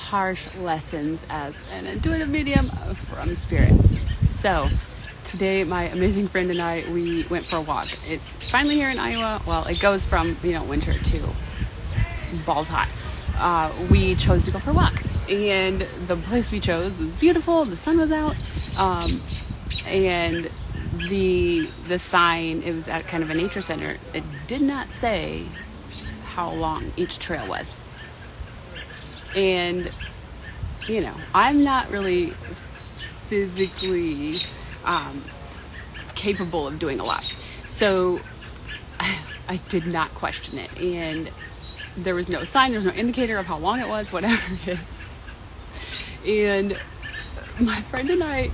harsh lessons as an intuitive medium from spirit. So today my amazing friend and I, we went for a walk. It's finally here in Iowa. Well, it goes from, winter to balls hot. We chose to go for a walk, and the place we chose was beautiful. The sun was out, and the sign, it was at kind of a nature center. It did not say how long each trail was. And I'm not really physically capable of doing a lot, so I did not question it. And there was no sign, there was no indicator of how long it was, whatever it is. And my friend and I,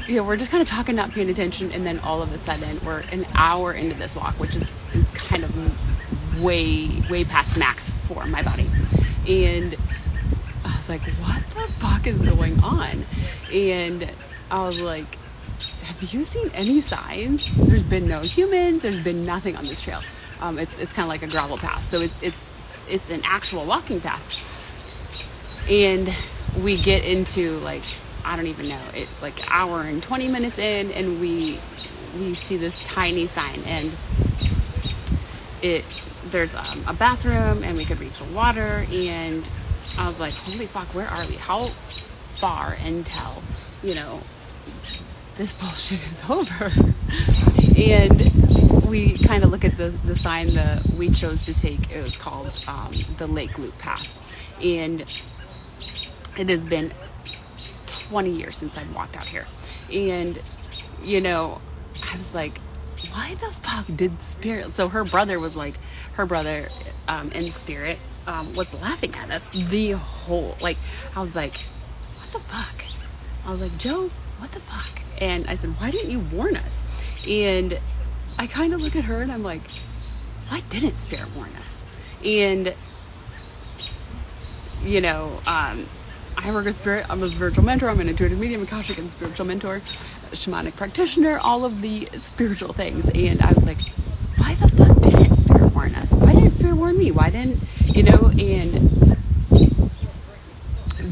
we're just kind of talking, not paying attention, and then all of a sudden we're an hour into this walk, which is kind of way past max for my body. And I was like, what the fuck is going on? And I was like, have you seen any signs? There's been no humans, there's been nothing on this trail. It's kind of like a gravel path, so it's an actual walking path. And we get into, like, I don't even know, it like hour and 20 minutes in, and we see this tiny sign, and there's a bathroom, and we could reach for water. And I was like, holy fuck, where are we? How far until this bullshit is over? And we kind of look at the sign that we chose to take. It was called the Lake Loop Path, and it has been 20 years since I've walked out here. And I was like, why the fuck did spirit? So her brother in spirit was laughing at us the whole, I was like, what the fuck? I was like, Joe, what the fuck? And I said, why didn't you warn us? And I kind of look at her and I'm like, why didn't spirit warn us? And I work with spirit. I'm a spiritual mentor. I'm an intuitive medium, Akashic, and spiritual mentor, shamanic practitioner, all of the spiritual things. And I was like, why the fuck didn't spirit warn us? Why didn't spirit warn me? Why didn't, and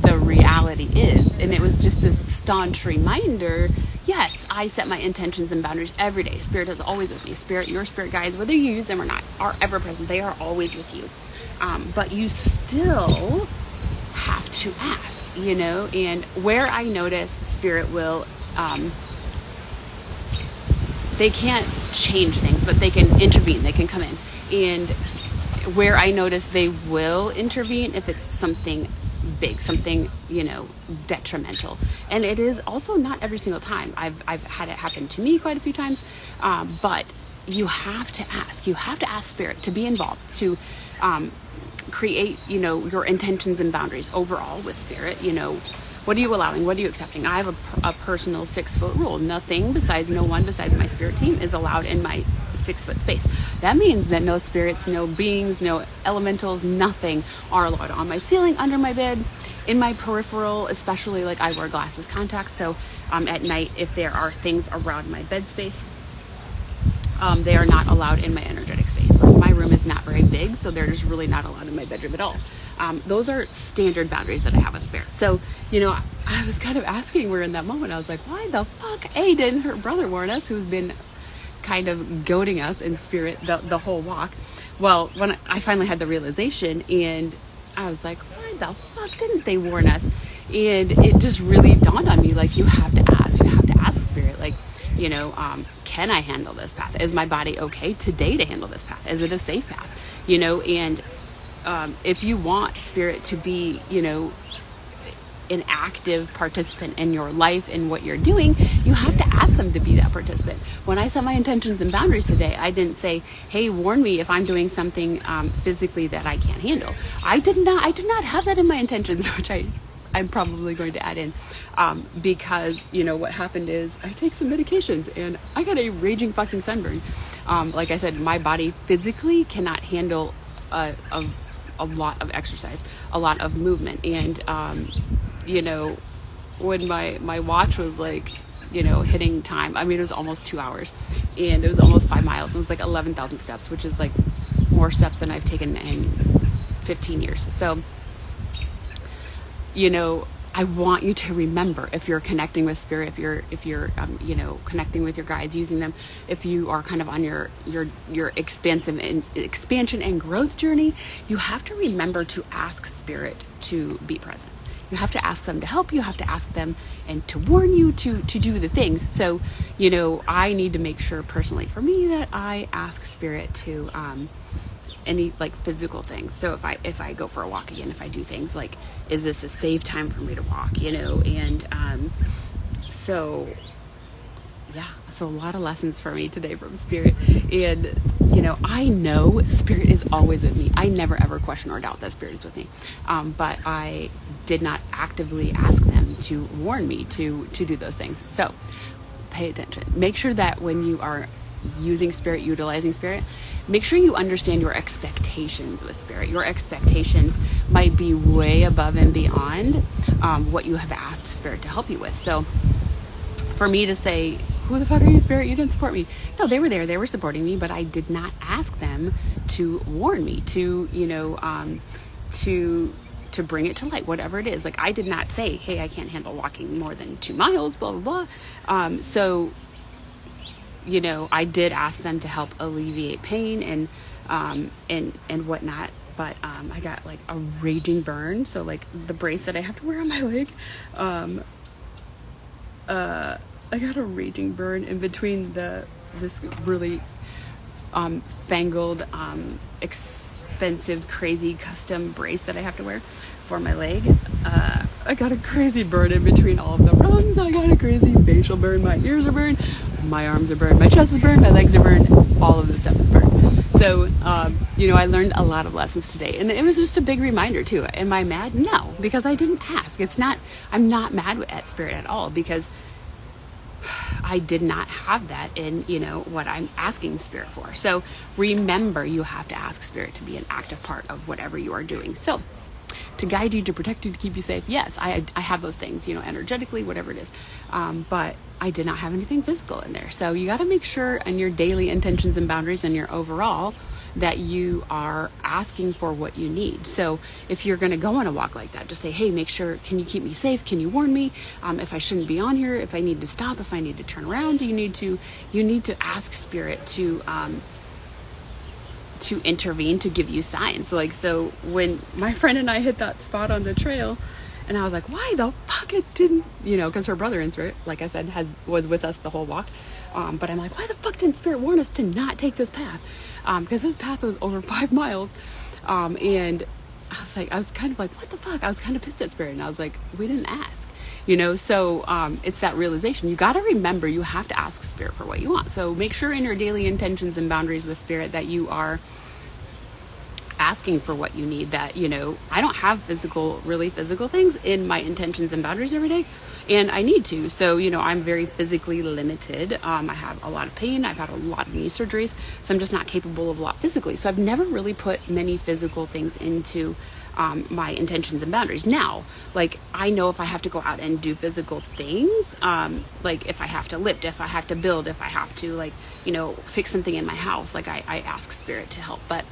the reality is, and it was just this staunch reminder, yes, I set my intentions and boundaries every day. Spirit is always with me. Spirit, your spirit guides, whether you use them or not, are ever present. They are always with you. But you still have to ask, and where I notice spirit will, they can't change things, but they can intervene, they can come in. And where I notice they will intervene if it's something big, something, detrimental. And it is also not every single time. I've had it happen to me quite a few times, but you have to ask. You have to ask spirit to be involved, to create, your intentions and boundaries overall with spirit. What are you allowing? What are you accepting? I have a personal 6-foot rule. No one besides my spirit team is allowed in my 6-foot space. That means that no spirits, no beings, no elementals, nothing are allowed on my ceiling, under my bed, in my peripheral, especially I wear glasses, contacts. So at night, if there are things around my bed space, they are not allowed in my energetic space. My room is not very big, so they're just really not allowed in my bedroom at all. Those are standard boundaries that I have with spirit. So, I was kind of asking her in that moment, I was like, why the fuck, didn't her brother warn us, who's been kind of goading us in spirit the whole walk? Well, when I finally had the realization, and I was like, why the fuck didn't they warn us? And it just really dawned on me, you have to ask spirit, can I handle this path? Is my body okay today to handle this path? Is it a safe path? And if you want spirit to be, an active participant in your life and what you're doing, you have to ask them to be that participant. When I set my intentions and boundaries today, I didn't say, hey, warn me if I'm doing something physically that I can't handle. I did not have that in my intentions, which I'm probably going to add in, because what happened is I take some medications and I got a raging fucking sunburn. Like I said, my body physically cannot handle a lot of exercise, a lot of movement. And when my watch was hitting time, it was almost 2 hours, and it was almost 5 miles. It was 11,000 steps, which is more steps than I've taken in 15 years. So I want you to remember, if you're connecting with spirit, if you're connecting with your guides, using them, if you are kind of on your expansion and growth journey, you have to remember to ask spirit to be present. You have to ask them to help you. You have to ask them and to warn you to do the things. So, I need to make sure personally for me that I ask spirit to any like physical things. So if I go for a walk again, if I do things like, is this a safe time for me to walk? So a lot of lessons for me today from spirit. And I know spirit is always with me. I never ever question or doubt that spirit is with me, but I did not actively ask them to warn me to do those things. So pay attention. Make sure that when you are using spirit, utilizing spirit, make sure you understand your expectations with spirit. Your expectations might be way above and beyond what you have asked spirit to help you with. So for me to say, who the fuck are you, spirit? You didn't support me. No, they were there. They were supporting me, but I did not ask them to warn me, to bring it to light, whatever it is. Like, I did not say, hey, I can't handle walking more than 2 miles, blah, blah, blah. So I did ask them to help alleviate pain and whatnot. But I got like a raging burn. So like the brace that I have to wear on my leg, I got a raging burn in between this really fangled, expensive, crazy custom brace that I have to wear for my leg. I got a crazy burn in between all of the rungs. I got a crazy facial burn. My ears are burned. My arms are burned. My chest is burned. My legs are burned. All of this stuff is burned. So, I learned a lot of lessons today. And it was just a big reminder too. Am I mad? No, because I didn't ask. I'm not mad at spirit at all, because I did not have that in, what I'm asking spirit for. So remember, you have to ask spirit to be an active part of whatever you are doing. So to guide you, to protect you, to keep you safe. Yes, I have those things, energetically, whatever it is. But I did not have anything physical in there. So you got to make sure in your daily intentions and boundaries and your overall that you are asking for what you need. So if you're going to go on a walk like that, just say, hey, make sure, can you keep me safe? Can you warn me if I shouldn't be on here, if I need to stop, if I need to turn around? You need to ask spirit to intervene, to give you signs. So when my friend and I hit that spot on the trail, and I was like, why the fuck it didn't, because her brother in spirit, like I said, was with us the whole walk. But I'm like, why the fuck didn't spirit warn us to not take this path? Because this path was over 5 miles. And I was kind of like, what the fuck? I was kind of pissed at spirit. And I was like, we didn't ask, So it's that realization. You got to remember, you have to ask spirit for what you want. So make sure in your daily intentions and boundaries with spirit that you are asking for what you need. That, I don't have really physical things in my intentions and boundaries every day, and I need to. So, I'm very physically limited. I have a lot of pain. I've had a lot of knee surgeries, so I'm just not capable of a lot physically. So I've never really put many physical things into my intentions and boundaries. Now, I know if I have to go out and do physical things, like if I have to lift, if I have to build, if I have to fix something in my house, I ask spirit to help, but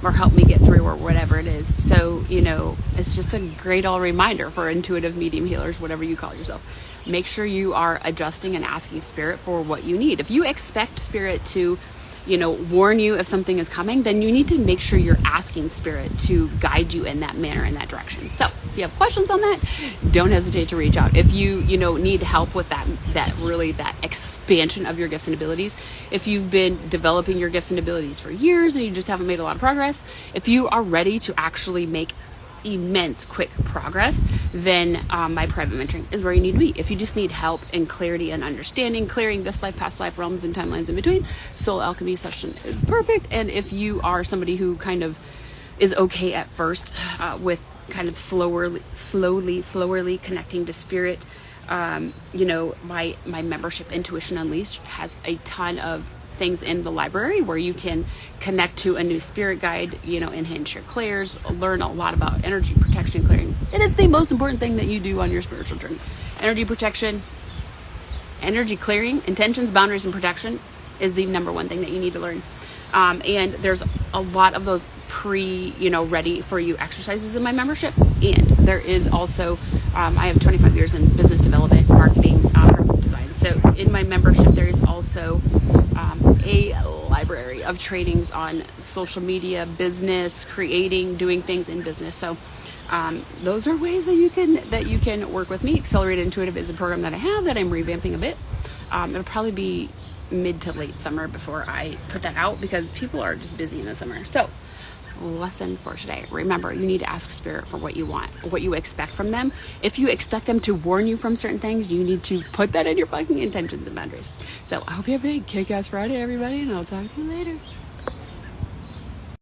or help me get through, or whatever it is. So, it's just a great all reminder for intuitive medium healers, whatever you call yourself. Make sure you are adjusting and asking spirit for what you need. If you expect spirit to, warn you if something is coming, then you need to make sure you're asking spirit to guide you in that manner, in that direction. So if you have questions on that, don't hesitate to reach out. If you, need help with that expansion of your gifts and abilities, if you've been developing your gifts and abilities for years and you just haven't made a lot of progress, if you are ready to actually make immense quick progress, then my private mentoring is where you need to be. If you just need help and clarity and understanding, clearing this life, past life, realms, and timelines in between, SoulAlchemy Session is perfect. And if you are somebody who kind of is okay at first with kind of slowly connecting to spirit, my membership, Intuition Unleashed, has a ton of things in the library where you can connect to a new spirit guide, enhance your clairs, learn a lot about energy protection, clearing. It is the most important thing that you do on your spiritual journey. Energy protection, energy clearing, intentions, boundaries, and protection is the number one thing that you need to learn. And there's a lot of those ready for you exercises in my membership. And there is also, I have 25 years in business development, marketing, graphic design. So in my membership, there is also a library of trainings on social media, business, creating, doing things in business. So those are ways that you can work with me. Accelerated Intuitive is a program that I have that I'm revamping a bit. It'll probably be mid to late summer before I put that out, because people are just busy in the summer. So lesson for today: remember, you need to ask Spirit for what you want, what you expect from them. If you expect them to warn you from certain things, you need to put that in your fucking intentions and boundaries. So I hope you have a big kick-ass Friday, everybody, and I'll talk to you later.